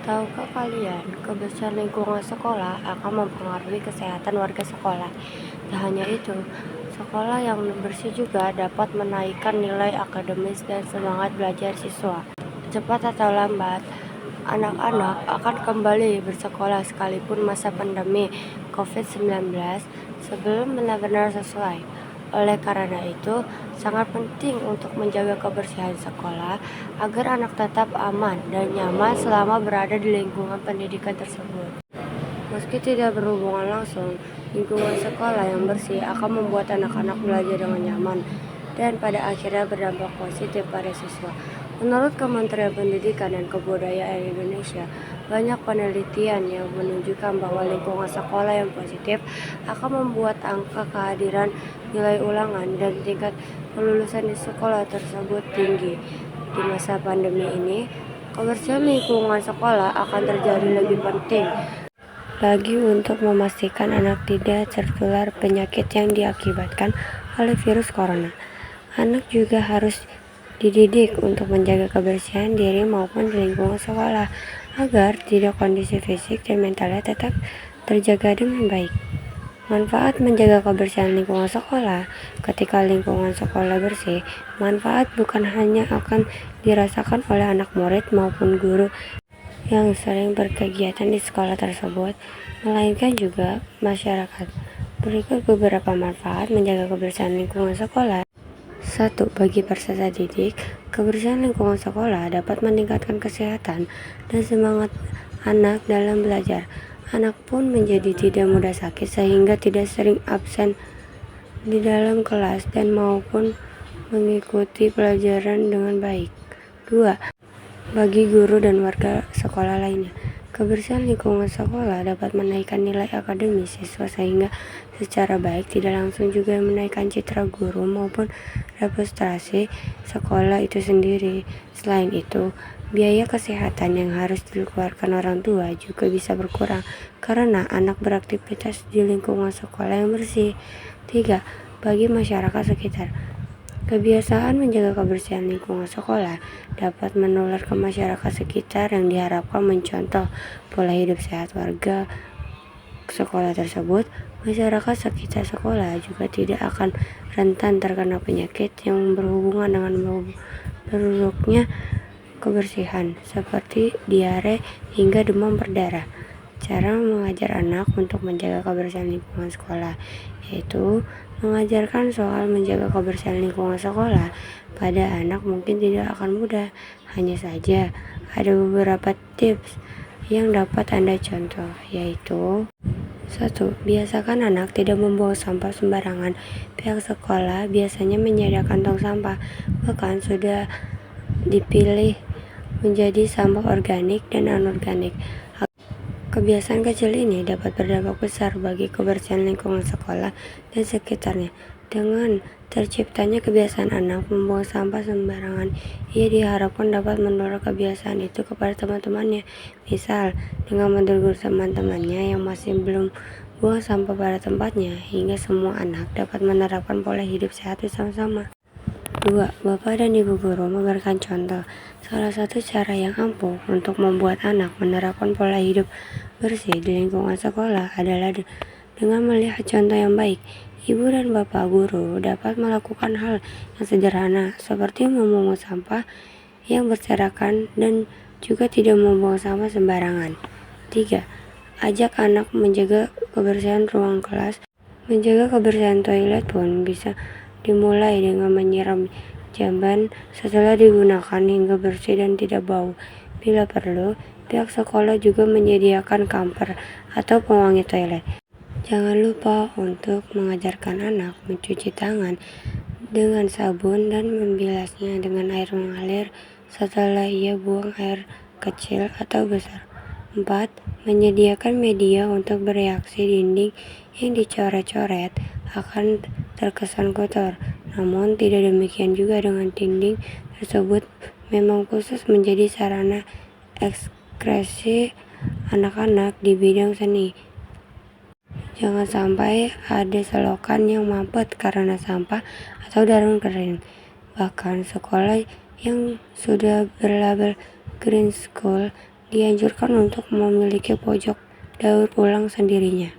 Tahukah kalian, kebersihan lingkungan sekolah akan mempengaruhi kesehatan warga sekolah. Tak hanya itu, sekolah yang bersih juga dapat menaikkan nilai akademis dan semangat belajar siswa. Cepat atau lambat, anak-anak akan kembali bersekolah sekalipun masa pandemi COVID-19 sebelum benar-benar sesuai. Oleh karena itu, sangat penting untuk menjaga kebersihan sekolah agar anak tetap aman dan nyaman selama berada di lingkungan pendidikan tersebut. Meski tidak berhubungan langsung, lingkungan sekolah yang bersih akan membuat anak-anak belajar dengan nyaman dan pada akhirnya berdampak positif pada siswa. Menurut Kementerian Pendidikan dan Kebudayaan Indonesia, banyak penelitian yang menunjukkan bahwa lingkungan sekolah yang positif akan membuat angka kehadiran nilai ulangan dan tingkat kelulusan di sekolah tersebut tinggi. Di masa pandemi ini, kebersihan lingkungan sekolah akan terjadi lebih penting lagi untuk memastikan anak tidak tertular penyakit yang diakibatkan oleh virus corona. Anak juga harus dididik untuk menjaga kebersihan diri maupun di lingkungan sekolah agar tidak kondisi fisik dan mentalnya tetap terjaga dengan baik. Manfaat menjaga kebersihan lingkungan sekolah. Ketika lingkungan sekolah bersih, manfaat bukan hanya akan dirasakan oleh anak murid maupun guru yang sering berkegiatan di sekolah tersebut, melainkan juga masyarakat. Berikut beberapa manfaat menjaga kebersihan lingkungan sekolah. 1. Bagi peserta didik, kebersihan lingkungan sekolah dapat meningkatkan kesehatan dan semangat anak dalam belajar. Anak pun menjadi tidak mudah sakit sehingga tidak sering absen di dalam kelas dan maupun mengikuti pelajaran dengan baik. 2. Bagi guru dan warga sekolah lainnya, kebersihan lingkungan sekolah dapat menaikkan nilai akademis siswa sehingga secara baik tidak langsung juga menaikkan citra guru maupun reputasi sekolah itu sendiri. Selain itu, biaya kesehatan yang harus dikeluarkan orang tua juga bisa berkurang karena anak beraktivitas di lingkungan sekolah yang bersih. 3. Bagi masyarakat sekitar, kebiasaan menjaga kebersihan lingkungan sekolah dapat menular ke masyarakat sekitar yang diharapkan mencontoh pola hidup sehat warga sekolah tersebut. Masyarakat sekitar sekolah juga tidak akan rentan terkena penyakit yang berhubungan dengan buruknya kebersihan seperti diare hingga demam berdarah. Cara mengajar anak untuk menjaga kebersihan lingkungan sekolah yaitu mengajarkan soal menjaga kebersihan lingkungan sekolah pada anak mungkin tidak akan mudah. Hanya saja ada beberapa tips yang dapat Anda contoh, yaitu 1. Biasakan anak tidak membuang sampah sembarangan. Pihak sekolah biasanya menyediakan tong sampah, bahkan sudah dipilih menjadi sampah organik dan anorganik. Kebiasaan kecil ini dapat berdampak besar bagi kebersihan lingkungan sekolah dan sekitarnya. Dengan terciptanya kebiasaan anak membuang sampah sembarangan, ia diharapkan dapat menular kebiasaan itu kepada teman-temannya. Misal, dengan menegur teman-temannya yang masih belum buang sampah pada tempatnya, hingga semua anak dapat menerapkan pola hidup sehat bersama-sama. 2. Bapak dan Ibu guru memberikan contoh. Salah satu cara yang ampuh untuk membuat anak menerapkan pola hidup bersih di lingkungan sekolah adalah dengan melihat contoh yang baik. Ibu dan bapak guru dapat melakukan hal yang sederhana seperti memungut sampah yang berserakan dan juga tidak membuang sampah sembarangan. 3. Ajak anak menjaga kebersihan ruang kelas. Menjaga kebersihan toilet pun bisa dimulai dengan menyiram jamban setelah digunakan hingga bersih dan tidak bau. Bila perlu, pihak sekolah juga menyediakan kamper atau pewangi toilet. Jangan lupa untuk mengajarkan anak mencuci tangan dengan sabun dan membilasnya dengan air mengalir setelah ia buang air kecil atau besar. 4. Menyediakan media untuk bereaksi. Dinding yang dicoret-coret akan terkesan kotor. Namun tidak demikian juga dengan dinding tersebut memang khusus menjadi sarana ekspresi anak-anak di bidang seni. Jangan sampai ada selokan yang mampet karena sampah atau daun kering. Bahkan sekolah yang sudah berlabel Green School dianjurkan untuk memiliki pojok daur ulang sendirinya.